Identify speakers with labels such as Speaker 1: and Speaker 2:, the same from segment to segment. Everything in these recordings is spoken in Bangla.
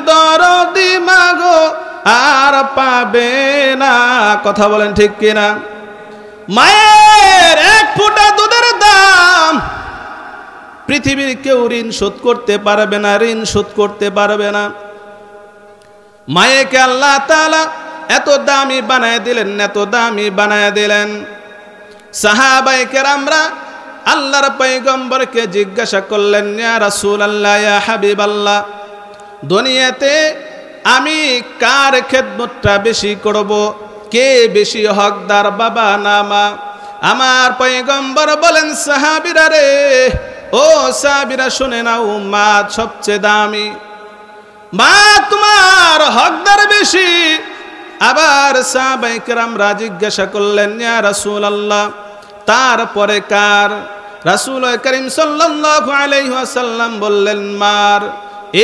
Speaker 1: দরদি মাগো আর পাবে না। কথা বলেন ঠিক কিনা? মায়ের এক ফোঁটা দুধের দাম পৃথিবীর কেউ ঋণ শোধ করতে পারবে না, ঋণ শোধ করতে পারবে না। মায়েকে আল্লাহ তাআলা এত দামি বানায় দিলেন, এত দামি বানায় দিলেন। সাহাবায়ে কেরামরা আল্লাহর পয়গম্বরকে জিজ্ঞাসা করলেন, ইয়া রাসূলুল্লাহ, ইয়া হাবিবাল্লাহ, দুনিয়াতে আমি কার খেদমতটা বেশি করব, কে বেশি হকদার, বাবা না মা? আমার পয়গম্বর বলেন, সাহাবীরা রে, ও সাহাবীরা শুনে নাও, মা সবচেয়ে দামি, মা তোমার হকদার বেশি। আবার সাহাবায়ে কেরামরা জিজ্ঞাসা করলেন, ইয়া রাসূলুল্লাহ, তারপরে কার? রাসূল করিম সাল্লাল্লাহু আলাইহি ওয়াসাল্লাম বললেন, মার।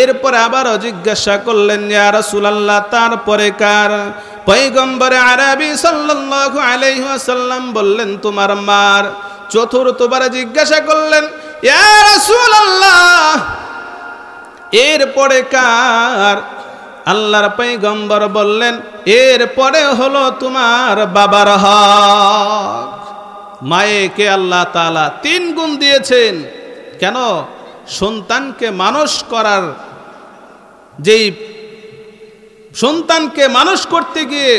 Speaker 1: এরপরে আবারও জিজ্ঞাসা করলেন, ইয়া রাসূলুল্লাহ, তারপরে কার? পয়গম্বরে আরবি সাল্লাল্লাহু আলাইহি ওয়াসাল্লাম বললেন, তোমার মার। চতুর্থবার জিজ্ঞাসা করলেন, ইয়া রাসূলুল্লাহ, এরপরে কার? আল্লাহর পয়গম্বর বললেন, এরপরে হলো তোমার বাবার হক। মায়েকে আল্লাহ তাআলা 3 গুণ দিয়েছেন। কেন? সন্তানকে মানুষ করার, যেই সন্তানকে মানুষ করতে গিয়ে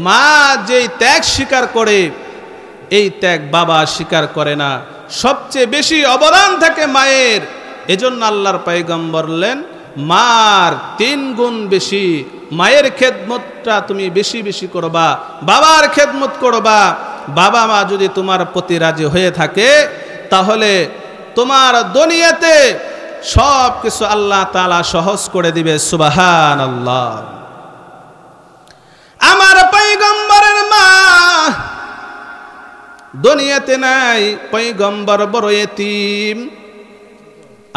Speaker 1: মা যেই ত্যাগ স্বীকার করে, এই ত্যাগ বাবা স্বীকার করে না। সবচেয়ে বেশি অবদান থাকে মায়ের। এজন্য আল্লাহর পয়গম্বর বললেন, মার 3 গুণ বেশি। মায়ের খেদমতটা তুমি বেশি বেশি করবা, বাবার খেদমত করবা। বাবা মা যদি তোমার প্রতি রাজি হয়ে থাকে, তাহলে তোমার দুনিয়াতে সব কিছু আল্লাহ তাআলা সহজ করে দিবে। সুবহানাল্লাহ। আমার পয়গম্বরের মা দুনিয়াতে নাই, পয়গম্বর বড় এতিম।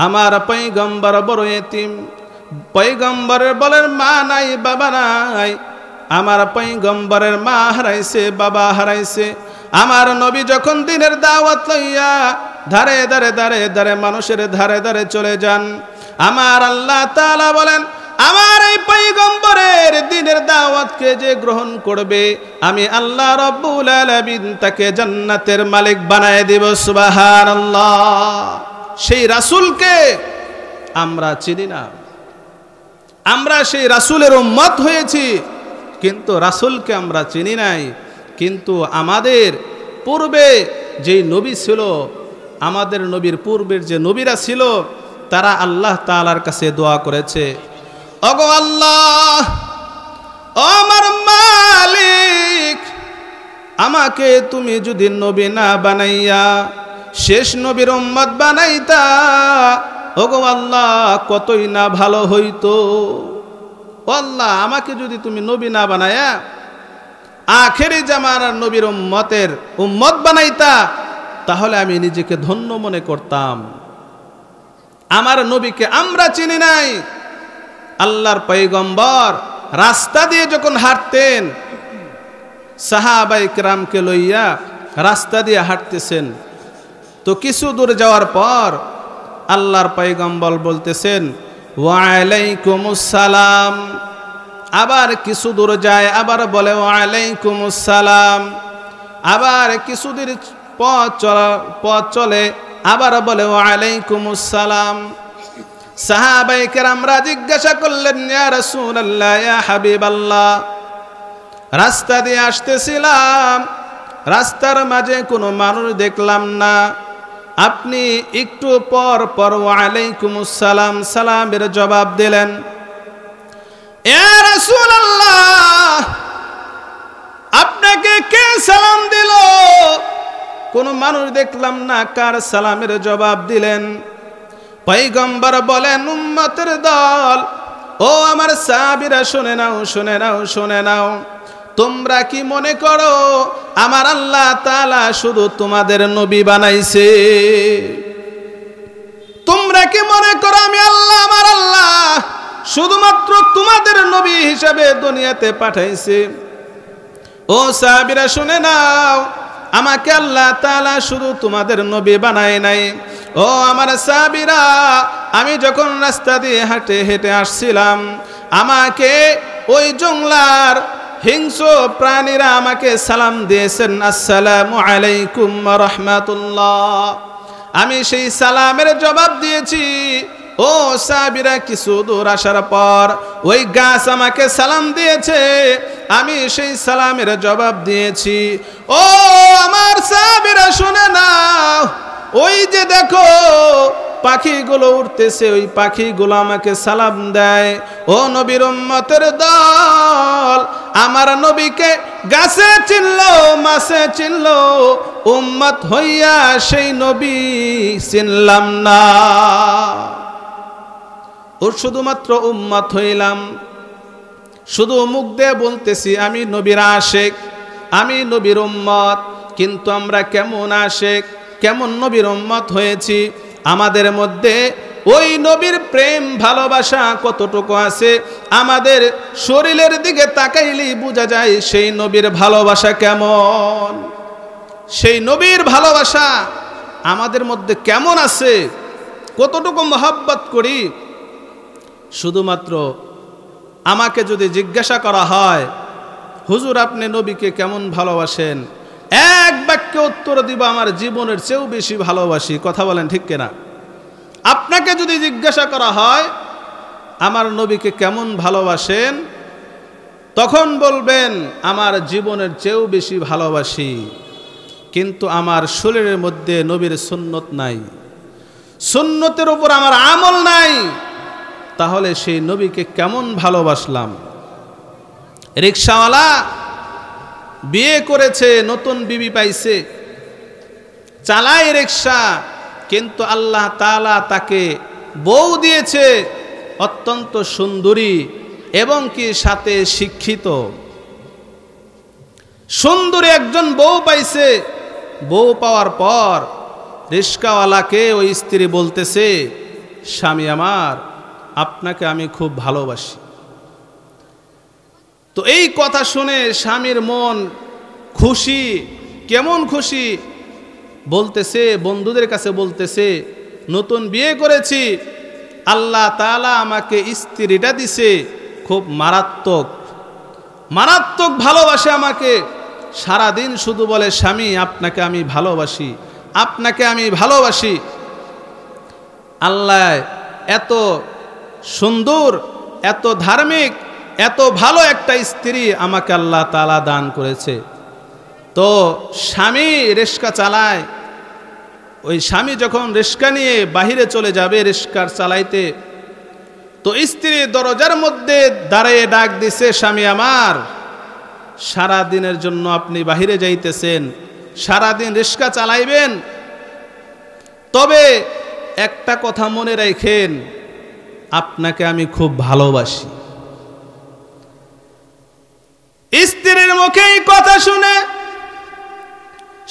Speaker 1: আমার পয়গম্বর বড় এতিম। পয়গম্বরের বলেন, মা নাই, বাবা নাই। আমার পয়গম্বরের মা হারাইছে, বাবা হারাইছে। আমার নবী যখন দিনের দাওয়াত লইয়া ধারে ধারে ধারে ধারে মানুষের ধারে ধারে চলে যান, আমার আল্লাহ তাআলা বলেন, আমার এই পয়গম্বরের দিনের দাওয়াতকে যে গ্রহণ করবে, আমি আল্লাহ রাব্বুল আলামিন তাকে জান্নাতের মালিক বানায় দেব। সুবহানাল্লাহ। সেই রাসূলকে আমরা চিনি না। আমরা সেই রাসূলের উম্মত হয়েছি, কিন্তু রাসূলকে আমরা চিনি নাই। কিন্তু আমাদের পূর্বে যেই নবী ছিল, আমাদের নবীর পূর্বের যে নবীরা ছিল, তারা আল্লাহ তাআলার কাছে দোয়া করেছে, ওগো আল্লাহ, ও আমার মালিক, আমাকে তুমি যদি নবী না বানাইয়া শেষ নবীর উম্মত বানাইতা, ওগো আল্লাহ, কতই না ভালো হইতো। ও আল্লাহ, আমাকে যদি তুমি নবী না বানায়া আখেরি জামানার নবীর উম্মত বানাইতা, তাহলে আমি নিজেকে ধন্য মনে করতাম। আমার নবীকে আমরা চিনি নাই। আল্লাহর পয়গম্বর রাস্তা দিয়ে যখন হাঁটতেন, সাহাবায়ে কেরামকে লইয়া রাস্তা দিয়ে হাঁটতেছেন, তো কিছু দূর যাওয়ার পর আল্লাহর পয়গম্বর বলতেছেন, ওয়া আলাইকুমুস সালাম। আবার কিছু দূর যায়, আবার বলে ওয়া আলাইকুমুস সালাম। আবার কিছু দূর পথ চলে, আবার বলে ওয়া আলাইকুমুস সালাম। সাহাবায়ে কেরামরা জিজ্ঞাসা করলেন, ইয়া রাসূলুল্লাহ, ইয়া হাবিবাল্লাহ, রাস্তা দিয়ে আসতেছিলাম, রাস্তার মাঝে কোনো মানুষ দেখলাম না, আপনি একটু পর পর ওয়া আলাইকুমুস সালাম সালামের জবাব দিলেন। ইয়া রাসূলুল্লাহ, আপনাকে কে সালাম দিল? কোন মানুষ দেখলাম না, কার সালামের জবাব দিলেন? পয়গম্বর বলেন, উম্মতের দল, ও আমার সাহাবীরা, শুনে নাও, শুনে নাও, শুনে নাও। তোমরা কি মনে করো আমার আল্লাহ তাআলা শুধু তোমাদের নবী বানাইছে? তোমরা কি মনে করো আমি আল্লাহ, আমার আল্লাহ শুধুমাত্র তোমাদের নবী হিসাবে দুনিয়াতে পাঠাইছে? ও সাহাবীরা শুনে নাও, আমাকে আল্লাহ তাআলা শুধু তোমাদের নবী বানায় নাই, ও আমার সাহাবীরা, আমি যখন রাস্তা দিয়ে হেঁটে হেঁটে আসছিলাম, আমাকে ওই জংলার হিংস্র প্রাণীরা আমাকে সালাম দিয়েছেন, আসসালামু আলাইকুম ওয়া রাহমাতুল্লাহ। আমি সেই সালামের জবাব দিয়েছি। ও সাহাবীরা, কিছু দূর আসার পর ওই গাছ আমাকে সালাম দিয়েছে, আমি সেই সালামের জবাব দিয়েছি। ও আমার সাহাবীরা, শুনে নাও, ওই যে দেখো পাখিগুলো উঠতেছে, ওই পাখিগুলো আমাকে সালাম দেয়। ও নবীর উম্মতের দল, আমার নবীকে গাছে চিনলো, মাছে চিনলো, উম্মত হইয়া সেই নবী চিনলাম না। ও শুধুমাত্র উম্মত হইলাম, শুধু মুখ দিয়ে বলতেছি আমি নবীর আশেক, আমি নবীর উম্মত, কিন্তু আমরা কেমন আশেক, কেমন নবীর উম্মত হয়েছি, আমাদের মধ্যে ওই নবীর প্রেম ভালোবাসা কতটুকু আছে, আমাদের শরীরের দিকে তাকাইলেই বোঝা যায় সেই নবীর ভালোবাসা কেমন। সেই নবীর ভালোবাসা আমাদের মধ্যে কেমন আছে, কতটুকু মহব্বত করি। শুধুমাত্র আমাকে যদি জিজ্ঞাসা করা হয়, হুজুর আপনি নবীকে কেমন ভালোবাসেন, এক বাক্যে উত্তর দিব, আমার জীবনের চেয়েও বেশি ভালোবাসি। কথা বলেন ঠিক কিনা? আপনাকে যদি জিজ্ঞাসা করা হয় আমার নবীকে কেমন ভালোবাসেন, তখন বলবেন আমার জীবনের চেয়েও বেশি ভালোবাসি, কিন্তু আমার শরীরের মধ্যে নবীর সুন্নত নাই, সুন্নতের উপর আমার আমল নাই, তাহলে সেই নবীকে কেমন ভালোবাসলাম? রিকশাওয়ালা বিয়ে করেছে, নতুন বিবি পাইছে, চালায় রিকশা, কিন্তু আল্লাহ তাআলা তাকে বউ দিয়েছে অত্যন্ত সুন্দরী এবং কি সাথে শিক্ষিত। সুন্দরী একজন বউ পাইছে। বউ পাওয়ার পর রিকশাওয়ালাকে ওই স্ত্রী বলতেছে, স্বামী আমার, আপনাকে আমি খুব ভালোবাসি। তো এই কথা শুনে স্বামীর মন খুশি, কেমন খুশি, বলতেছে, বন্ধুদের কাছে বলতেছে, নতুন বিয়ে করেছি, আল্লাহ তাআলা আমাকে স্ত্রীটা দিছে, খুব মারাত্মক মারাত্মক ভালোবাসে আমাকে। সারাদিন শুধু বলে, স্বামী আপনাকে আমি ভালোবাসি, আপনাকে আমি ভালোবাসি। আল্লাহ এত সুন্দর, এত ধার্মিক, এত ভালো একটা স্ত্রী আমাকে আল্লাহ তাআলা দান করেছে। তো স্বামী রিকশা চালায়, ওই স্বামী যখন রিকশা নিয়ে বাহিরে চলে যাবে রিকশার চালাইতে, তো স্ত্রী দরজার মধ্যে দাঁড়িয়ে ডাক দিছে, স্বামী আমার, সারা দিনের জন্য আপনি বাহিরে যাইতেছেন, সারা দিন রিকশা চালাইবেন, তবে একটা কথা মনে রাখেন, আপনাকে আমি খুব ভালোবাসি। স্ত্রীর মুখে এই কথা শুনে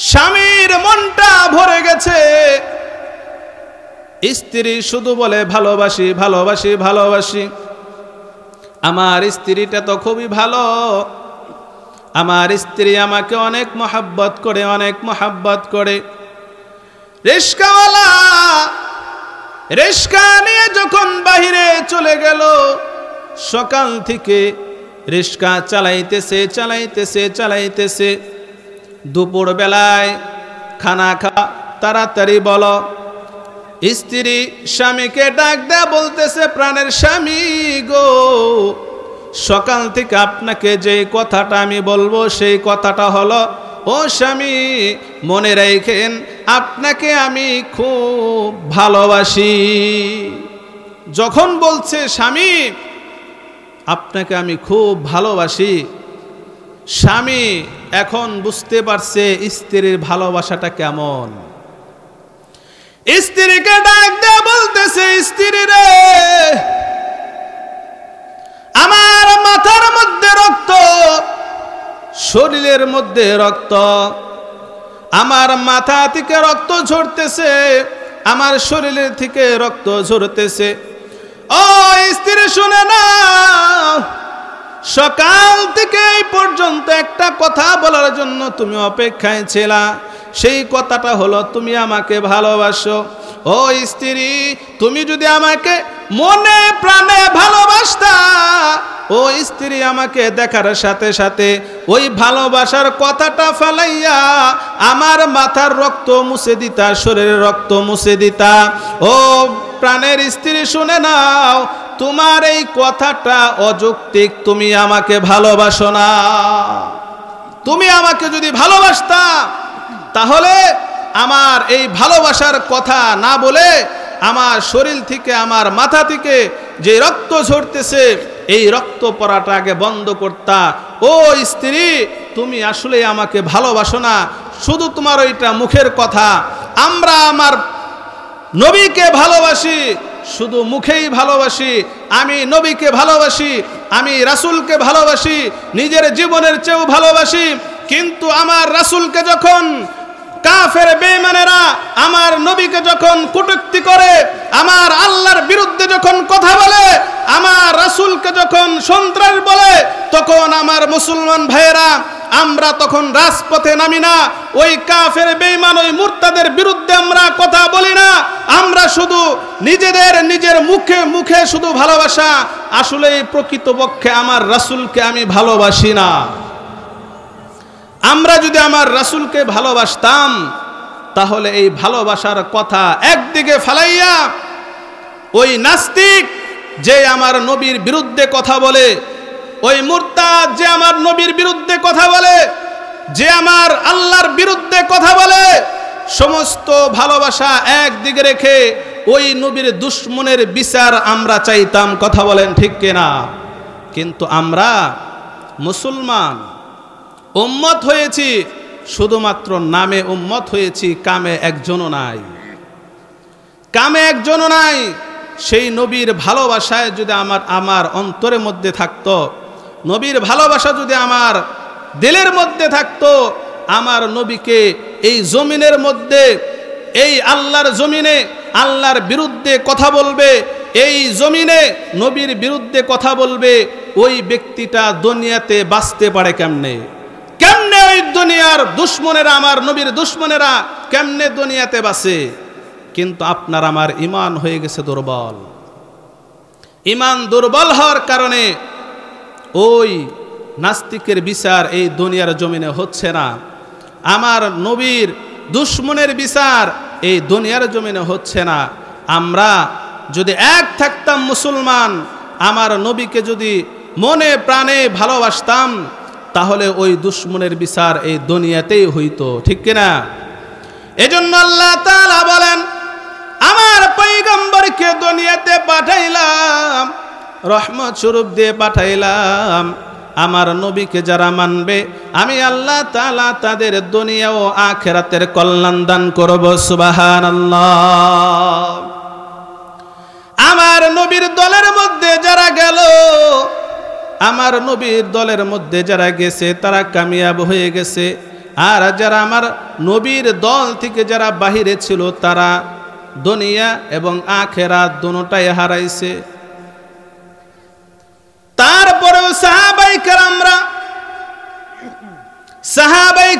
Speaker 1: স্বামীর মনটা ভরে গেছে। স্ত্রী শুধু বলে ভালোবাসি ভালোবাসি ভালোবাসি। আমার স্ত্রীটা তো খুবই ভালো, আমার স্ত্রী আমাকে অনেক মহব্বত করে, অনেক মহব্বত করে। রিকশাওয়ালা রিকশা নিয়ে যখন বাহিরে চলে গেল, সকাল থেকে রিকশা চালাইতেছে চালাইতেছে চালাইতেছে, দুপুর বেলায় খানা খা, তাড়াতাড়ি বলো। স্ত্রী স্বামীকে ডাক দেয়া বলতেছে, প্রাণের স্বামী গো, সকাল থেকে আপনাকে যে কথাটা আমি বলবো সেই কথাটা হলো, ও স্বামী মনে রাখেন আপনাকে আমি খুব ভালোবাসি। যখন বলছে স্বামী আপনাকে আমি খুব ভালোবাসি, স্বামী এখন বুঝতে পারছে স্ত্রীর ভালোবাসাটা কেমন। স্ত্রীকে ডাক দেয়া বলতেছে, স্ত্রী রে, আমার মাথার মধ্যে রক্ত, শরীরের মধ্যে রক্ত, আমার মাথা থেকে রক্ত ঝরতেছে, আমার শরীরের থেকে রক্ত ঝরতেছে। ও স্ত্রী শুনে না, সকাল থেকে এই পর্যন্ত একটা কথা বলার জন্য তুমি অপেক্ষায় ছিলা, সেই কথাটা হলো তুমি আমাকে ভালোবাসো। ও স্ত্রী, তুমি যদি আমাকে মনে প্রাণে ভালোবাসতা, ও স্ত্রী আমাকে দেখার সাথে সাথে ওই ভালোবাসার কথাটা ফেলাইয়া আমার মাথার রক্ত মুছে দিতা, শরীরের রক্ত মুছে দিতা। ও প্রাণের স্ত্রী শুনে নাও, তোমার এই কথাটা অযৌক্তিক, তুমি আমাকে ভালোবাসো না। তুমি আমাকে যদি ভালোবাসতা তাহলে আমার এই ভালোবাসার কথা না বলে আমার শরীর থেকে, আমার মাথা থেকে যে রক্ত ঝরতেছে এই রক্ত পড়াটা আগে বন্ধ করতা। ও স্ত্রী, তুমি আসলে আমাকে ভালোবাসো না, শুধু তোমার ওইটা মুখের কথা। আমরা আমার নবীকে ভালোবাসি, শুধু মুখেই ভালোবাসি। আমি নবীকে ভালোবাসি, আমি রাসূলকে ভালোবাসি, নিজের জীবনের চেয়েও ভালোবাসি। কিন্তু আমার রাসূলকে যখন কাফের বেঈমানেরা আমার নবীকে যখন কটূক্তি করে, আমার আল্লাহর বিরুদ্ধে যখন কথা বলে, আমার রাসূলকে যখন সন্ত্রাস বলে, তখন আমার মুসলমান ভাইয়েরা আমরা তখন রাজপথে নামি না। ওই কাফের বেঈমান ওই মুরতাদের বিরুদ্ধে আমরা কথা বলি না। আমরা শুধু নিজের মুখে মুখে শুধু ভালোবাসা, আসলে প্রকৃতপক্ষে আমার রাসূলকে আমি ভালোবাসি না। আমরা যদি আমার রাসূলকে ভালোবাসতাম তাহলে এই ভালোবাসার কথা একদিকে ফালাইয়া ওই নাস্তিক যে আমার নবীর বিরুদ্ধে কথা বলে, ওই মুরতাদ যে আমার নবীর বিরুদ্ধে কথা বলে, যে আমার আল্লাহর বিরুদ্ধে কথা বলে, সমস্ত ভালোবাসা একদিকে রেখে ওই নবীর দুশমনের বিচার আমরা চাইতাম। কথা বলেন ঠিক কিনা? কিন্তু আমরা মুসলমান উম্মত হয়েছি, শুধুমাত্র নামে উম্মত হয়েছি, কামে একজনও নাই, কামে একজনও নাই। সেই নবীর ভালোবাসায় যদি আমার অন্তরের মধ্যে থাকতো, নবীর ভালোবাসা যদি আমার দিলের মধ্যে থাকতো, আমার নবীকে এই জমিনের মধ্যে, এই আল্লাহর জমিনে আল্লাহর বিরুদ্ধে কথা বলবে, এই জমিনে নবীর বিরুদ্ধে কথা বলবে, ওই ব্যক্তিটা দুনিয়াতে বাঁচতে পারে কেমনে? কেমনে ওই দুনিয়ার দুশ্মনেরা, আমার নবীর দুশ্মনেরা কেমনে দুনিয়াতে বাঁচে? কিন্তু আপনার আমার ঈমান হয়ে গেছে দুর্বল। ঈমান দুর্বল হওয়ার কারণে ওই নাস্তিকের বিচার এই দুনিয়ার জমিনে হচ্ছে না। আমার নবীর দুশ্মনের বিচার এই দুনিয়ার জমিনে হচ্ছে না। আমরা যদি এক থাকতাম মুসলমান, আমার নবীকে যদি মনে প্রাণে ভালোবাসতাম, তাহলে ওই দুশ্মনের বিচার এই দুনিয়াতেই হইতো। ঠিক কিনা? এজন্য আল্লাহ তাআলা বলেন, আমার পয়গম্বরকে দুনিয়াতে পাঠাইলাম, রহমত স্বরূপ দিয়ে পাঠাইলাম। আমার নবীকে যারা মানবে আমি আল্লাহ তাআলা তাদের দুনিয়া ও আখিরাতের কল্যাণ দান করব। সুবহানাল্লাহ। আমার নবীর দলের মধ্যে যারা গেল, আমার নবীর দলের মধ্যে যারা গেছে তারা কামিয়াব হয়ে গেছে। আর যারা আমার নবীর দল থেকে যারা বাহিরে ছিল তারা দুনিয়া এবং আখিরাত দুটোটাই হারাইছে। তারপরেও সাহাবায়ে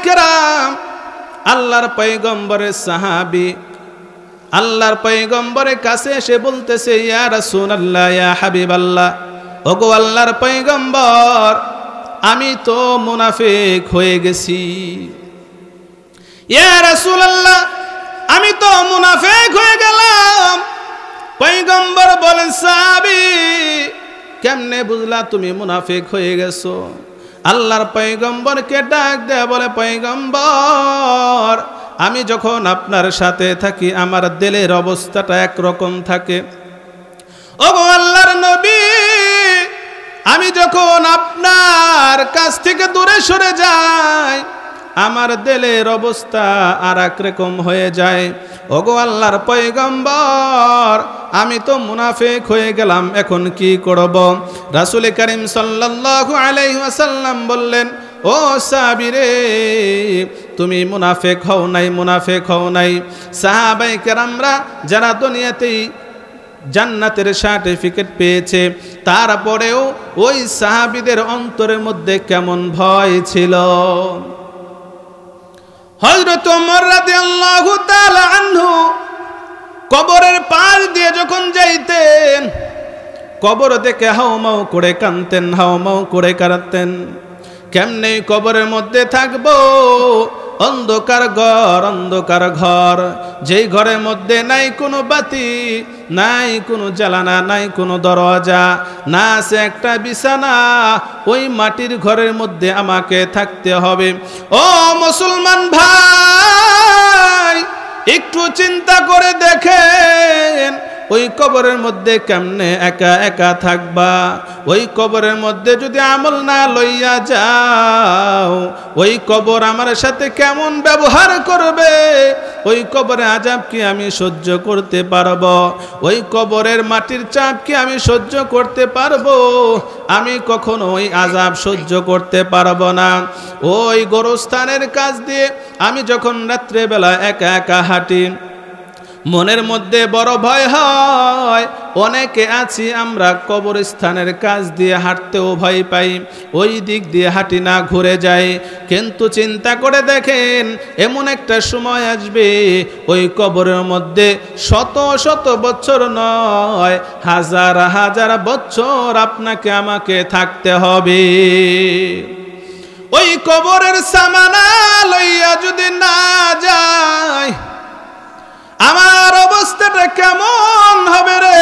Speaker 1: কেরাম আল্লাহর পয়গম্বরের সাহাবী, আল্লাহর পয়গম্বরের কাছে এসে বলতেছে, ইয়া রাসূলুল্লাহ, ইয়া হাবিবাল্লাহ, ওগো আল্লাহর পয়গম্বর, আমি তো মুনাফিক হয়ে গেছি। ইয়া রাসূলুল্লাহ, আমি তো মুনাফিক হয়ে গেলাম। পয়গম্বর বলেন, সাহাবী, কেমনে বুঝলা তুমি মুনাফিক হয়ে গেছো? আল্লাহর পয়গম্বরকে ডাক দেয়া বলে, পয়গম্বর, আমি যখন আপনার সাথে থাকি আমার দিলের অবস্থাটা একরকম থাকে। ওগো আল্লাহর নবী, আমি যখন আপনার কাছ থেকে দূরে সরে যাই আমার দিলের অবস্থা আর এক রকম হয়ে যায়। ওগো আল্লাহর পয়গম্বর, আমি তো মুনাফিক হয়ে গেলাম, এখন কি করব? রাসূল করিম সাল্লাল্লাহু আলাইহি ওয়াসাল্লাম বললেন, ও সাহাবী রে, তুমি মুনাফিক হও নাই, মুনাফিক হও নাই। সাহাবায়ে কেরামরা যারা দুনিয়াতেই জান্নাতের সার্টিফিকেট পেয়েছে, তারপরেও ওই সাহাবীদের অন্তরের মধ্যে কেমন ভয় ছিল। হযরত ওমর রাদিয়াল্লাহু তাআলা আনহু কবরের পাশ দিয়ে যখন যাইতেন, কবর দেখে হাউমাউ করে কাঁদতেন, হাউমাউ করে কাঁদতেন। কেমনে কবরের মধ্যে থাকবো? অন্ধকার ঘর, অন্ধকার ঘর, যেই ঘরের মধ্যে নাই কোনো বাতি, নাই কোনো জ্বালানা, নাই কোনো দরজা, না আছে একটা বিছানা। ওই মাটির ঘরের মধ্যে আমাকে থাকতে হবে। ও মুসলমান ভাই, একটু চিন্তা করে দেখেন, ওই কবরের মধ্যে কেমনে একা একা থাকবা? ওই কবরের মধ্যে যদি আমল না লইয়া যাও, ওই কবর আমার সাথে কেমন ব্যবহার করবে? ওই কবরে আযাব কি আমি সহ্য করতে পারবো? ওই কবরের মাটির চাপ কি আমি সহ্য করতে পারবো? আমি কখনো ওই আযাব সহ্য করতে পারবো না। ওই গোরস্থানের কাজ দিয়ে আমি যখন রাত্রেবেলা একা একা হাঁটি, মনের মধ্যে বড় ভয় হয়। অনেকে আছি আমরা কবরস্থানের কাজ দিয়ে হাঁটতেও ভয় পাই, ওই দিক দিয়ে হাঁটি না, ঘুরে যাই। কিন্তু চিন্তা করে দেখেন, এমন একটা সময় আসবে ওই কবরের মধ্যে শত শত বছর নয়, হাজার হাজার বছর আপনাকে আমাকে থাকতে হবে। ওই কবরের সামানা লইয়া যদি না যায়, আমার অবস্থাটা কেমন হবে রে?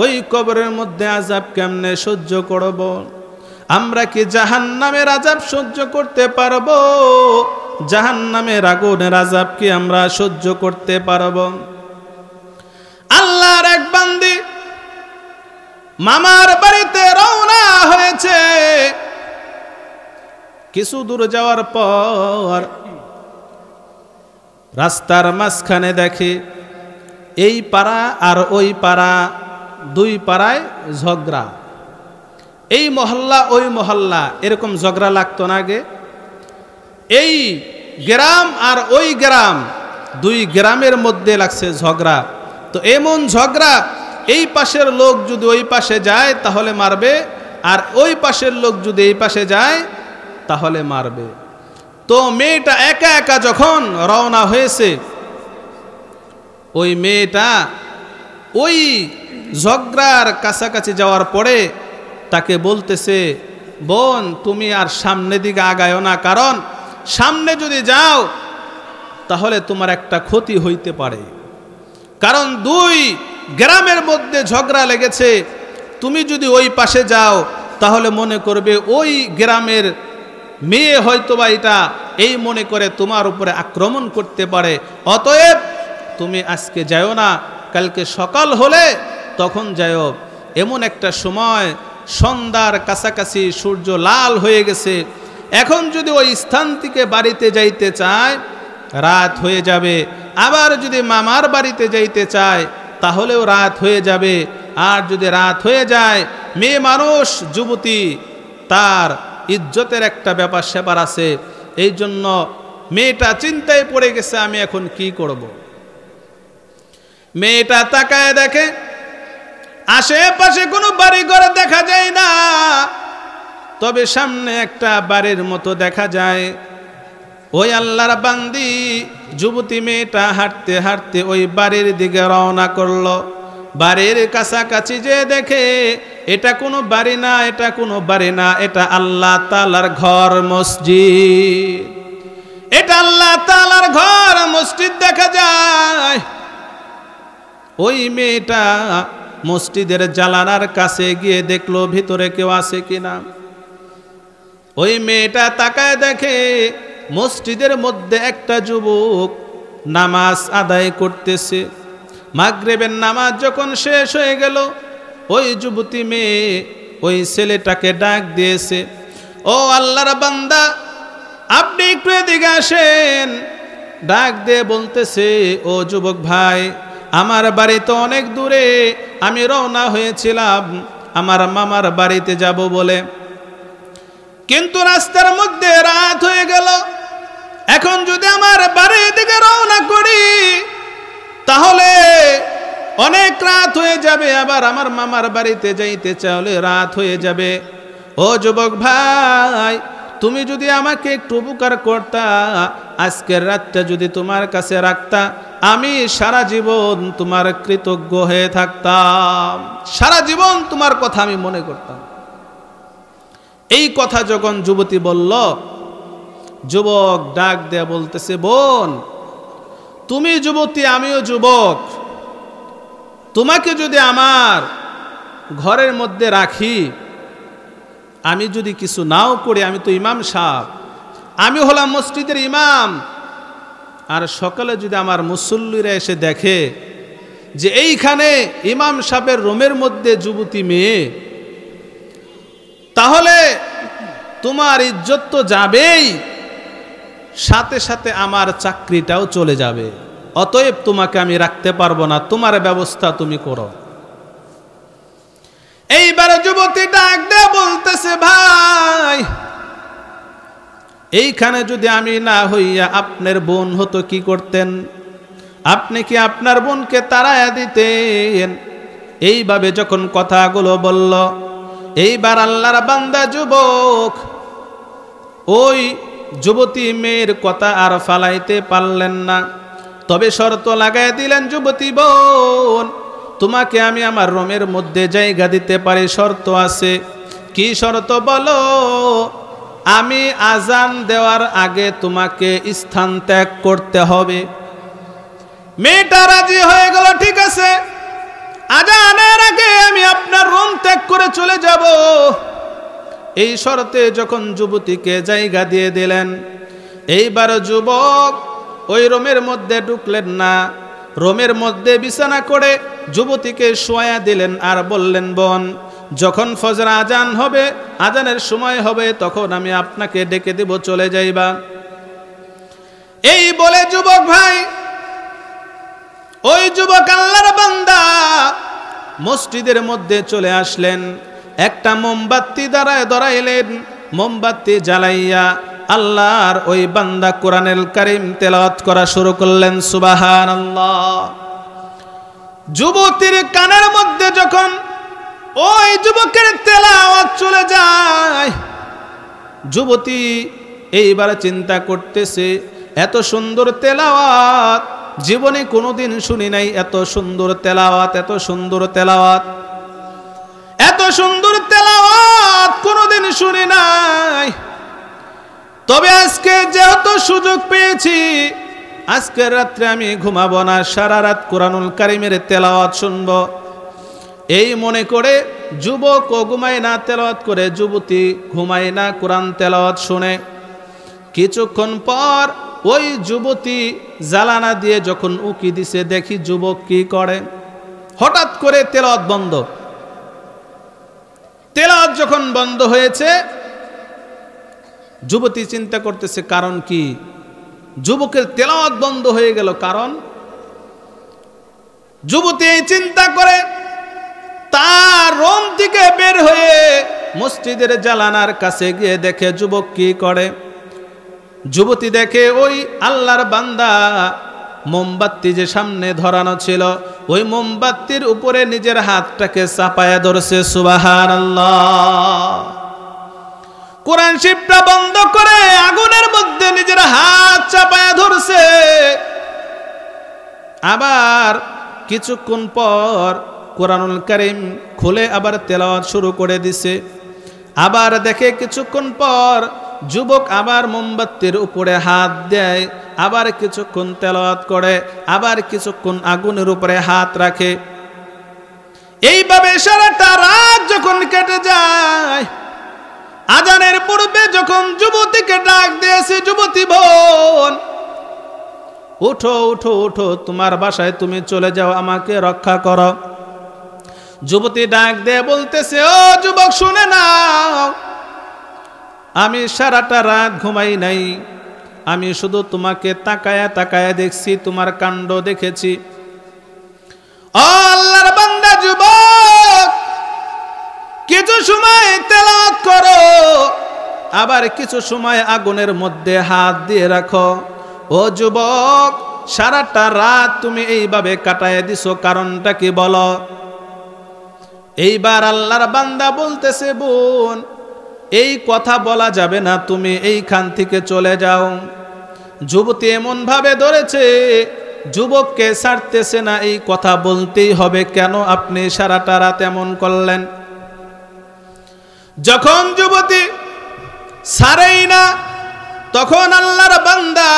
Speaker 1: ওই কবরের মধ্যে আযাব কেমনে সহ্য করব? আমরা কি জাহান্নামের আযাব সহ্য করতে পারবো? জাহান্নামের আগুনের আযাব কি আমরা সহ্য করতে পারবো? আল্লাহর এক বান্দি মামার বাড়িতে রওনা হয়েছে। কিছু দূর যাওয়ার পর রাস্তার মাঝখানে দেখে এই পাড়া আর ওই পাড়া, দুই পাড়ায় ঝগড়া। এই মহল্লা ওই মহল্লা, এরকম ঝগড়া লাগতো না আগে? এই গ্রাম আর ওই গ্রাম, দুই গ্রামের মধ্যে লাগছে ঝগড়া। তো এমন ঝগড়া, এই পাশের লোক যদি ওই পাশে যায় তাহলে মারবে, আর ওই পাশের লোক যদি এই পাশে যায় তাহলে মারবে। তো মেয়েটা একা একা যখন রওনা হয়েছে, ওই মেয়েটা ওই ঝগড়ার কাছাকাছি যাওয়ার পরে তাকে বলতেছে, বোন তুমি আর সামনের দিকে আগায়ও না, কারণ সামনে যদি যাও তাহলে তোমার একটা ক্ষতি হইতে পারে। কারণ দুই গ্রামের মধ্যে ঝগড়া লেগেছে, তুমি যদি ওই পাশে যাও তাহলে মনে করবে ওই গ্রামের মেয়ে হয়তোবা এটা এই মনে করে তোমার উপরে আক্রমণ করতে পারে। অতএব তুমি আজকে যাও না, কালকে সকাল হলে তখন যাও। এমন একটা সময় সন্ধ্যার কাছাকাছি, সূর্য লাল হয়ে গেছে। এখন যদি ওই স্থান থেকে বাড়িতে যাইতে চায় রাত হয়ে যাবে, আবার যদি মামার বাড়িতে যাইতে চায় তাহলেও রাত হয়ে যাবে। আর যদি রাত হয়ে যায়, মেয়ে মানুষ, যুবতী, তার ইজ্জতের একটা ব্যাপার স্যাপার আছে। এই জন্য মেয়েটা চিন্তায় পড়ে গেছে, আমি এখন কি করব। মেয়েটা তাকায় দেখে আশেপাশে কোনো বাড়ি ঘর দেখা যায় না, তবে সামনে একটা বাড়ির মতো দেখা যায়। ওই আল্লাহর বান্দি যুবতী মেয়েটা হাঁটতে হাঁটতে ওই বাড়ির দিকে রওনা করলো। বাড়ির কাছাকাছি যে দেখে এটা কোনো বাড়ি না, এটা কোনো বাড়ি না, এটা আল্লাহ তাআলার ঘর, মসজিদ। এটা আল্লাহ তাআলার ঘর, মসজিদ দেখা যায়। ওই মেয়েটা মসজিদের জানালার কাছে গিয়ে দেখলো ভিতরে কেউ আছে কিনা। ওই মেয়েটা তাকায় দেখে মসজিদের মধ্যে একটা যুবক নামাজ আদায় করতেছে। মাগরিবের নামাজ যখন শেষ হয়ে গেল, ওই যুবতী মেয়ে ওই ছেলেটাকে ডাক দিয়েছে, ও আল্লাহর বান্দা, আপনি একটু এদিকে আসেন। ডাক দিয়ে বলতেছে, ও যুবক ভাই, আমার বাড়ি তো অনেক দূরে, আমি রওনা হয়েছিলাম আমার মামার বাড়িতে যাব বলে, কিন্তু রাস্তার মধ্যে রাত হয়ে গেল। এখন যদি আমার বাড়ির দিকে রওনা করি তাহলে অনেক রাত হয়ে যাবে, আবার আমার মামার বাড়িতে যাইতে চাইলে রাত হয়ে যাবে। ও যুবক ভাই, তুমি যদি আমাকে একটু উপকার করতা, আজকের রাতটা যদি তোমার কাছে রাখতা, আমি সারা জীবন তোমার কৃতজ্ঞ হয়ে থাকতাম, সারা জীবন তোমার কথা আমি মনে করতাম। এই কথা যখন যুবতী বলল, যুবক ডাক দেয়া বলতেছে, বোন তুমি যুবতী আমিও যুবক, তোমাকে যদি আমার ঘরের মধ্যে রাখি, আমি যদি কিছু নাও করি, আমি তো ইমাম সাহেব, আমি হলাম মসজিদের ইমাম, আর সকালে যদি আমার মুসল্লিরা এসে দেখে যে এইখানে ইমাম সাহেবের রুমের মধ্যে যুবতী মেয়ে, তাহলে তোমার ইজ্জত তো যাবেই, সাথে সাথে আমার চাকরিটাও চলে যাবে। অতএব তোমাকে আমি রাখতে পারবো না, তোমার ব্যবস্থা তুমি করো। এইবার যুবতী ডাক দিয়ে বলতেছে, ভাই এইখানে যদি আমি না হইয়া আপনার বোন হতো কি করতেন? আপনি কি আপনার বোনকে তাড়ায়া দিতেন? এইভাবে যখন কথাগুলো বলল, এইবার আল্লাহর বান্দা যুবক ওই যুবতী মেয়ের কথা আর ফালাইতে পারলেন না, তবে শর্ত লাগাই দিলেন, যুবতী বোন তোমাকে আমি আমার রুমের মধ্যে জায়গা দিতে পারি, শর্ত আছে। কি শর্ত বলো? আমি আজান দেওয়ার আগে তোমাকে স্থান ত্যাগ করতে হবে। মেয়েটা রাজি হয়ে গেল, ঠিক আছে, আজানের আগে আমি আপনার রুম ত্যাগ করে চলে যাব। এই শর্তে যখন যুবতীকে জায়গা দিয়ে দিলেন, এইবার যুবক ওই রুমের মধ্যে ঢুকলেন না, রুমের মধ্যে বিছানা করে যুবতীকে শোয়া দিলেন আর বললেন, বোন যখন ফজর আজান হবে, আজানের সময় হবে, তখন আমি আপনাকে ডেকে দেব, চলে যাইবা। এই বলে যুবক ভাই, ওই যুবক আল্লাহর বান্দা মসজিদের মধ্যে চলে আসলেন, একটা মোমবাতি ধরাইলেন, মোমবাতি জ্বালাইয়া আল্লাহর ওই বান্দা কোরআনুল কারীম তেলাওয়াত করা শুরু করলেন। সুবহানাল্লাহ। যুবতীর কানের মধ্যে যখন ওই যুবকের তেলাওয়াত চলে যায়, যুবতী এইবার চিন্তা করতেছে, এত সুন্দর তেলাওয়াত জীবনে কোনোদিন শুনি নাই, এত সুন্দর তেলাওয়াত, এত সুন্দর তেলাওয়াত, এত সুন্দর তেলাওয়াত কোনোদিন শুনি নাই। তবে আজকে যেহেতু সুযোগ পেয়েছি, আজকের রাত্রে আমি ঘুমাবো না, সারা রাত কোরআনুল কারীমের তেলাওয়াত শুনব। এই মনে করে যুবক ও ঘুমায় না তেলাওয়াত করে, যুবতী ঘুমায় না কোরআন তেলাওয়াত শুনে। কিছুক্ষণ পর ওই যুবতী জ্বালানা দিয়ে যখন উকি দিছে, দেখি যুবক কি করে, হঠাৎ করে তেলাওয়াত বন্ধ। তেলাওয়াত যখন বন্ধ হয়েছে, যুবতী চিন্তা করতেছে কারণ কি, যুবকের তেলাওয়াত বন্ধ হয়ে গেল কারণ। যুবতী এই চিন্তা করে তার রুম থেকে বের হয়ে মসজিদের জানালার কাছে গিয়ে দেখে যুবক কি করে। যুবতী দেখে ওই আল্লাহর বান্দা মোমবাতি যে সামনে ধরানো ছিল, ওই মোমবাতির উপরে নিজের হাতটাকে চাপায়া ধরছে। সুবহানাল্লাহ। কোরআন শিবটা বন্ধ করে আগুনের মধ্যে নিজের হাত চাপায়া ধরছে। আবার কিছুক্ষণ পর কোরআনুল কারীম খুলে আবার তেলাওয়াত শুরু করে দিছে। আবার দেখে কিছুক্ষণ পর যুবক আবার মোমবাতির উপরে হাত দেয়, আবার কিছুক্ষণ তেলাওয়াত করে, আবার কিছুক্ষণ আগুনের উপরে হাত রাখে। এইভাবে সারাটা রাত যখন কেটে যায়, আজানের পূর্বে যখন যুবতীকে ডাক দিয়েছে, যুবতী বোন উঠো উঠো উঠো, তোমার বাসায় তুমি চলে যাও, আমাকে রক্ষা করো। যুবতী ডাক দিয়ে বলতেছে, ও যুবক শুনে নাও, আমি সারাটা রাত ঘুমাই নাই, আমি শুধু তোমাকে তাকায়া তাকায়া দেখছি, তোমার কাণ্ড দেখেছি। ও আল্লাহর বান্দা যুবক, কিছু সময় তেলাওয়াত করো, আবার কিছু সময় আগুনের মধ্যে হাত দিয়ে রাখো। ও যুবক, সারাটা রাত তুমি এইভাবে কাটায় দিছো, কারণটা কি বলো? এইবার আল্লাহর বান্দা বলতেছে, বোন এই কথা বলা যাবে না, তুমি এইখান থেকে চলে যাও। যুবতী এমন ভাবে ধরেছে, যুবককে ছাড়তেছে না, এই কথা বলতেই হবে। কেন আপনি সারাটা রাত এমন করলেন? যখন যুবতী ছাড়েই না, তখন আল্লাহর বান্দা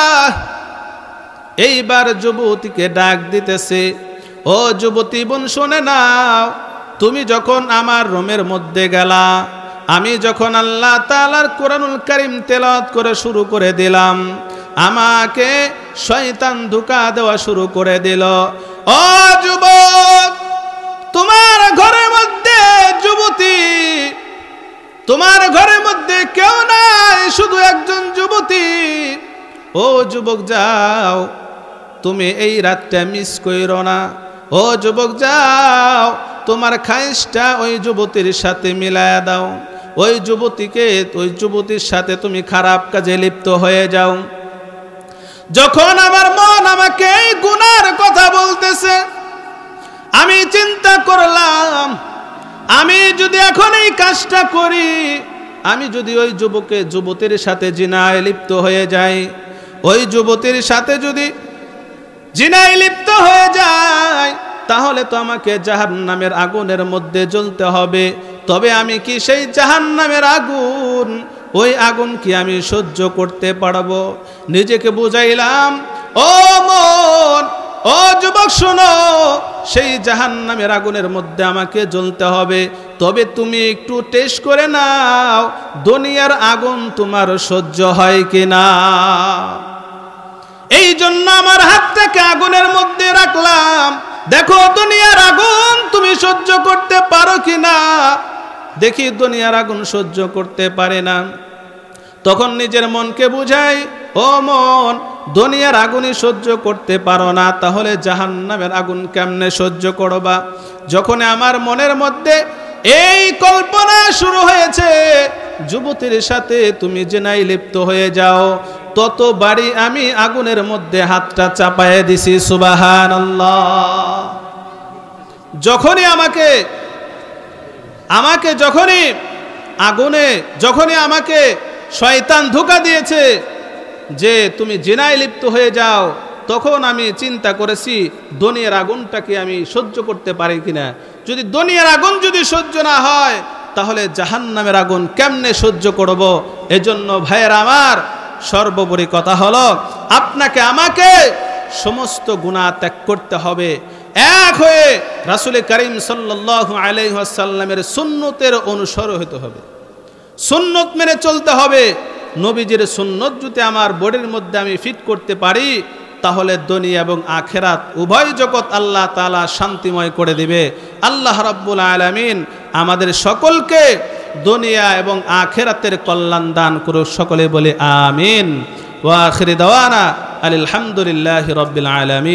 Speaker 1: এইবার যুবতীকে ডাক দিতেছে, ও যুবতী বোন শুনে নাও, তুমি যখন আমার রুমের মধ্যে গেলা, আমি যখন আল্লাহ তাআলার কোরআনুল কারীম তেলাওয়াত করে শুরু করে দিলাম, আমাকে শয়তান ধোঁকা দেওয়া শুরু করে দিল। ও যুবক, তোমার ঘরের মধ্যে যুবতী, তোমার ঘরের মধ্যে কেউ নাই, শুধু একজন যুবতী। ও যুবক যাও, তুমি এই রাতটা মিস কইরো না। ও যুবক যাও, তোমার খাইশটা ওই যুবতীর সাথে মিলায়া দাও। ওই যুবতীর সাথে তুমি খারাপ কাজে লিপ্ত হয়ে যাও। যখন আমার মন আমাকে এই গুনার কথা বলতেছে, আমি চিন্তা করলাম, আমি যদি এখন এই কাজটা করি, আমি যদি ওই যুবতীর সাথে জিনায় লিপ্ত হয়ে যাই, ওই যুবতীর সাথে যদি জিনায় লিপ্ত হয়ে যায়, তাহলে তো আমাকে জাহান্নামের আগুনের মধ্যে জ্বলতে হবে। তবে আমি কি সেই জাহান্নামের আগুন, ওই আগুন কি আমি সহ্য করতে পারবো? নিজেকে বুঝাইলাম, ও মন, ও যুবক শোনো, সেই জাহান্নামের আগুনের মধ্যে আমাকে জ্বলতে হবে। তবে তুমি একটু টেস্ট করে নাও, দুনিয়ার আগুন তোমার সহ্য হয় কিনা। এই জন্য আমার হাতটাকে আগুনের মধ্যে রাখলাম, দেখো দুনিয়ার আগুন তুমি সহ্য করতে পারো কিনা। দেখি দুনিয়ার আগুন সহ্য করতে পারে না। তখন নিজের মনকে বুঝাই, ও মন, দুনিয়ার আগুনই সহ্য করতে পারো না, তাহলে জাহান্নামের আগুন কেমনে সহ্য করবা? যখন আমার মনের মধ্যে এই কল্পনা শুরু হয়েছে, যুবতীর সাথে তুমি জিনায় লিপ্ত হয়ে যাও, তত বাড়ি আমি আগুনের মধ্যে হাতটা চাপায়ে দিছি। সুবহানাল্লাহ। যখনই যখনই আমাকে শয়তান ধোঁকা দিয়েছে যে তুমি জিনায় লিপ্ত হয়ে যাও, তখন আমি চিন্তা করেছি দুনিয়ার আগুনটাকে আমি সহ্য করতে পারি কিনা। যদি দুনিয়ার আগুন যদি সহ্য না হয়, তাহলে জাহান্নামের আগুন কেমনে সহ্য করব? এজন্য ভাইয়ের আমার, সর্বোপরি কথা হলো, আপনাকে আমাকে সমস্ত গুনাহ ত্যাগ করতে হবে। এক হয়ে রাসূল করিম সাল্লাল্লাহু আলাইহি ওয়াসাল্লামের সুন্নতের অনুসরণ হতে হবে, সুন্নত মেনে চলতে হবে। নবীজির সুন্নত যদি আমার বডির মধ্যে আমি ফিট করতে পারি, তাহলে দুনিয়া এবং আখিরাত উভয় জগৎ আল্লাহ তাআলা শান্তিময় করে দিবে। আল্লাহ রাব্বুল আলামিন আমাদের সকলকে দুনিয়া এবং আখিরাতের কল্যাণ দান করুক। সকলে বলে আমিন। ওয়া আখিরি দাওয়ানা আলহামদুলিল্লাহি রাব্বিল আলামিন।